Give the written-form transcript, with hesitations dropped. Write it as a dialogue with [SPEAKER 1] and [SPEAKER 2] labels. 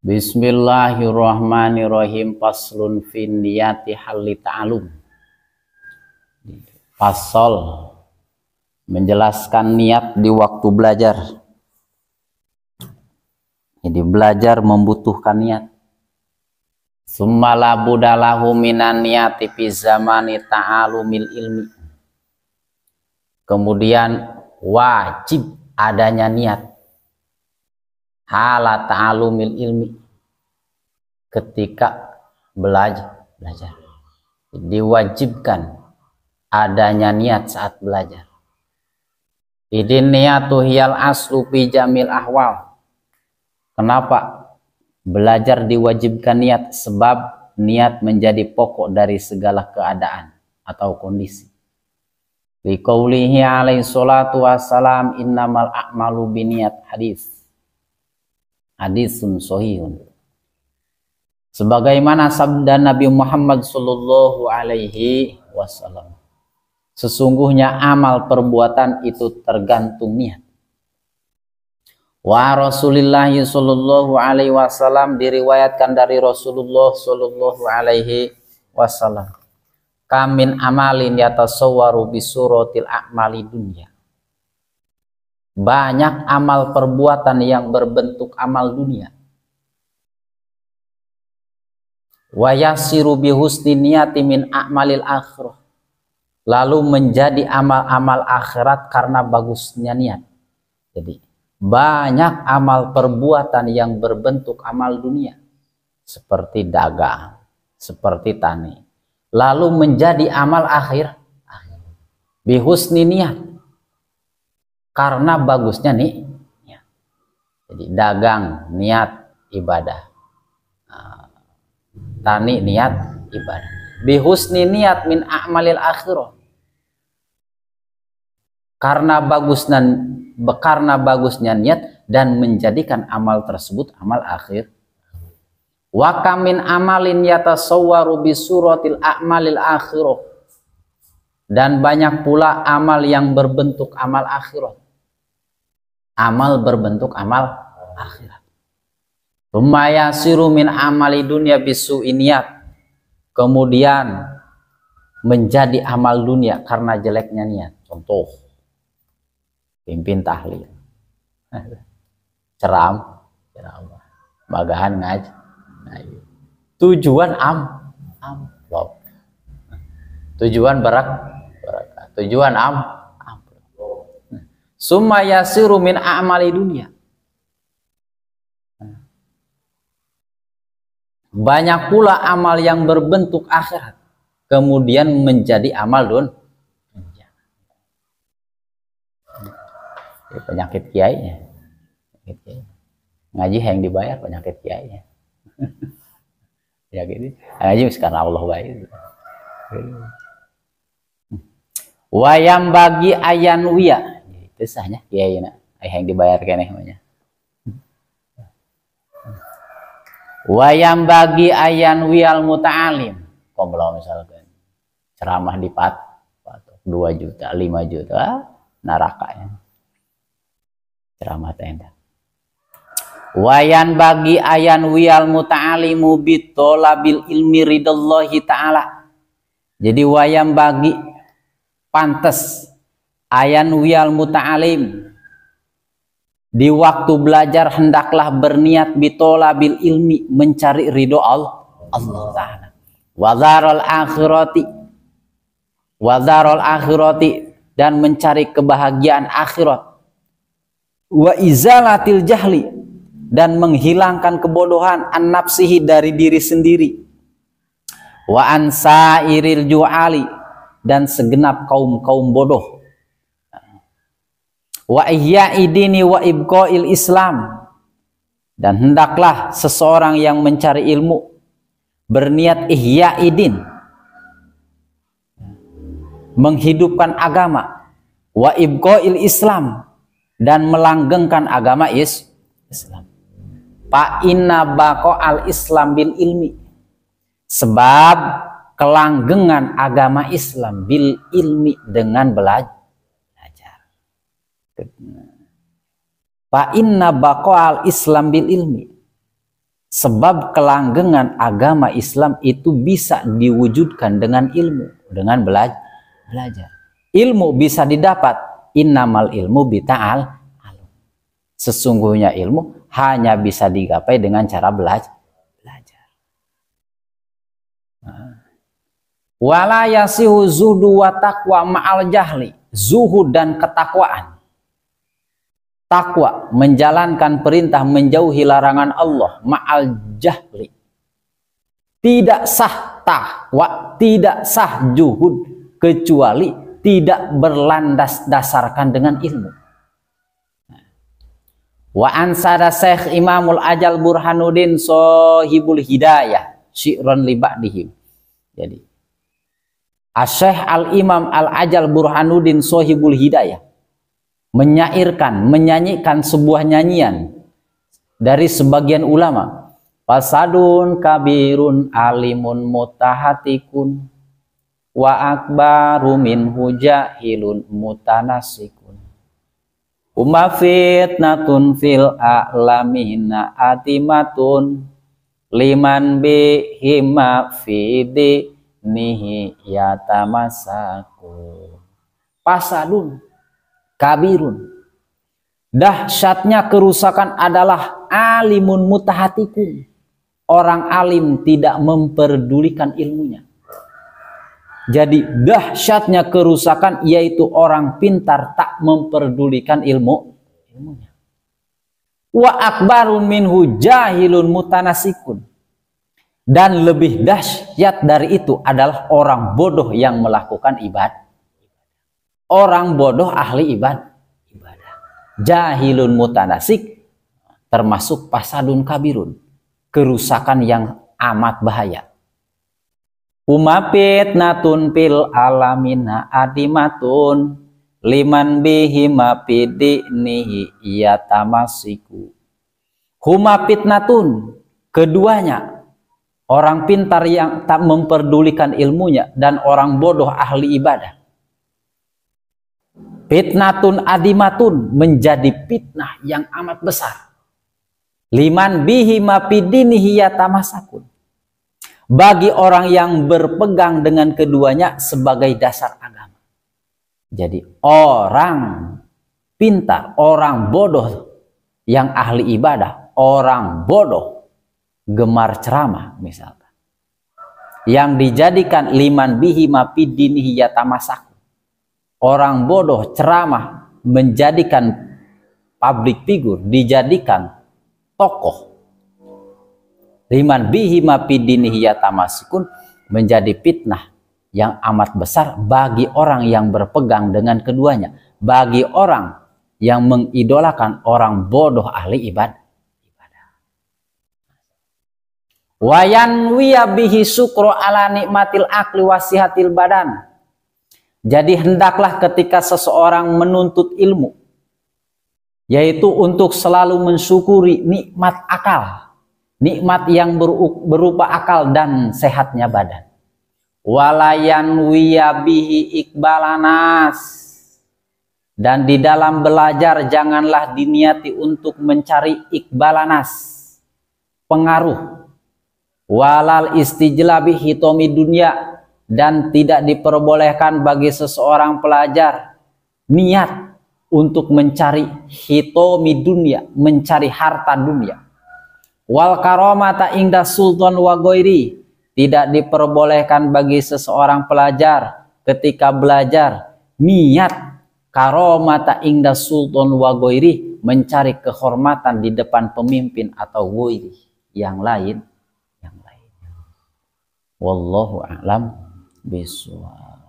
[SPEAKER 1] Bismillahirrahmanirrahim. Faslun fin niyati halli ta'alum. Fasal menjelaskan niat di waktu belajar. Jadi belajar membutuhkan niat. Summa la budalahu minan niyati fi zamani ta'alumil ilmi. Kemudian wajib adanya niat hala ta'alumil ilmi ketika belajar. Diwajibkan adanya niat saat belajar. Idin niyatu hiyal aslu fi jamil ahwal. Kenapa belajar diwajibkan niat? Sebab niat menjadi pokok dari segala keadaan atau kondisi. Liqaulihi alaihi salatu wassalam innamal a'malu biniyat. Hadisun sahihun. Sebagaimana sabda Nabi Muhammad sallallahu alaihi wasallam, sesungguhnya amal perbuatan itu tergantung niat. Wa Rasulullah sallallahu alaihi wasallam, diriwayatkan dari Rasulullah sallallahu alaihi wasallam, kamin amalin yatasawwaru bisuratil a'mali dunya. Banyak amal perbuatan yang berbentuk amal dunia. Wa yasiru bihusni niyati min a'malil akhirah. Lalu menjadi amal-amal akhirat karena bagusnya niat. Jadi banyak amal perbuatan yang berbentuk amal dunia, seperti dagang, seperti tani, lalu menjadi amal akhir bihusni niat, karena bagusnya nih. Jadi dagang niat ibadah, tani niat ibadah, bihusni niat min a'malil akhirah, karena bagusnya niat dan menjadikan amal tersebut amal akhir. Wa kamin amalin yatasawwaru bisuratil a'malil akhirah, dan banyak pula amal yang berbentuk amal akhirat. Amal berbentuk amal akhirat. Rumayasiru min amali dunya bisu'i niyat. Kemudian menjadi amal dunia karena jeleknya niat. Contoh, pimpin tahlil, ceramah, magahan ngaji. Tujuan amplop. Tujuan barakat. Tujuan amplop. Summa yasiru min a'mali dunia. Banyak pula amal yang berbentuk akhirat kemudian menjadi amal dunia. Penyakit kiainya. Ngaji yang dibayar penyakit kiainya. Ya gitu. Ngaji karena Allah baik. Wayam bagi ayanwiya. Itu sahnya kiai yang dibayar keneh namanya. Wayam bagi ayanwiyal muta'alim. Kalau misalkan ceramah di 2 juta, 5 juta, nerakanya. Ceramah tenda. Wayan bagi ayan wiyal muta'alimu bitolabil ilmi ridallahi ta'ala. Jadi wayam bagi pantes ayan wiyal muta'alim, di waktu belajar hendaklah berniat bitolabil ilmi, mencari ridho Allah Ta'ala. Wazarul akhirati, dan mencari kebahagiaan akhirat. Wa izalatil jahli, dan menghilangkan kebodohan, an nafsihi, dari diri sendiri. Wa ansairil ju'ali, dan segenap kaum bodoh. Wa ihya'i dini wa ibqa'il islam, dan hendaklah seseorang yang mencari ilmu berniat ihya'i din, menghidupkan agama, wa ibqa'il islam, dan melanggengkan agama Islam. Fa inna baqa'al islam bil ilmi, sebab kelanggengan agama Islam bil ilmi, dengan belajar. Fa inna baqa'al islam bil ilmi, Sebab kelanggengan agama Islam itu bisa diwujudkan dengan ilmu, dengan belajar. Ilmu bisa didapat, innamal ilmu bita'al. Sesungguhnya ilmu hanya bisa digapai dengan cara belajar. Wala yasihu zuhdu wa taqwa ma'al jahli. Zuhud dan ketakwaan. Takwa, menjalankan perintah, menjauhi larangan Allah, ma'al jahli. Tidak sah takwa, tidak sah juhud, kecuali tidak berlandas dasarkan dengan ilmu. Wa ansada Syekh Imamul Ajal Burhanuddin Sohibul Hidayah syi'ron li ba'dihim. Jadi Syekh Al-Imam Al-Ajal Burhanuddin Sohibul Hidayah menyairkan, menyanyikan sebuah nyanyian dari sebagian ulama. Fasadun kabirun alimun mutahatikun wa akbaru minhu jahilun mutanasikun. Umma fitnatun fil a'lamina atimatun liman bihima fidi nihi yatamasaku. Fasadun kabirun, dahsyatnya kerusakan adalah alimun mutahatikun, orang alim tidak memperdulikan ilmunya. Jadi dahsyatnya kerusakan yaitu orang pintar tak memperdulikan ilmunya. Wa akbarun minhu jahilun mutanasikun, dan lebih dahsyat dari itu adalah orang bodoh yang melakukan ibadah. Orang bodoh ahli ibadah. Jahilun mutanasik termasuk fasadun kabirun, kerusakan yang amat bahaya. Umapitnatun fil alamina adimatun liman bihima pidinihi yatamasiku. Huma fitnatun, keduanya, orang pintar yang tak memperdulikan ilmunya dan orang bodoh ahli ibadah. Fitnatun adimatun, menjadi fitnah yang amat besar. Liman bihima pidinihi yatamasakun, bagi orang yang berpegang dengan keduanya sebagai dasar agama. Jadi orang pintar, orang bodoh yang ahli ibadah, orang bodoh gemar ceramah misalkan, yang dijadikan liman bihima pidinihi yatamasakun, orang bodoh ceramah menjadikan public figure, dijadikan tokoh. Liman bihima pidinihi yatamasikun, menjadi fitnah yang amat besar bagi orang yang berpegang dengan keduanya, bagi orang yang mengidolakan orang bodoh ahli ibadah. Wayan wiya bihi syukru ala nikmatil akli wasihatil badan. Jadi hendaklah ketika seseorang menuntut ilmu, yaitu untuk selalu mensyukuri nikmat akal, nikmat yang berupa akal dan sehatnya badan. Walayan wiyabihi ikbalanas, dan di dalam belajar janganlah diniati untuk mencari ikbalanas, pengaruh. Walal istijlabi hitomi dunia, dan tidak diperbolehkan bagi seseorang pelajar niat untuk mencari hitomi dunia, mencari harta dunia. Wal karomata inda sultan wa goiri, tidak diperbolehkan bagi seseorang pelajar ketika belajar niat karomata inda sultan wa goiri, mencari kehormatan di depan pemimpin atau goiri yang lain. Wallahu a'lam bishawab.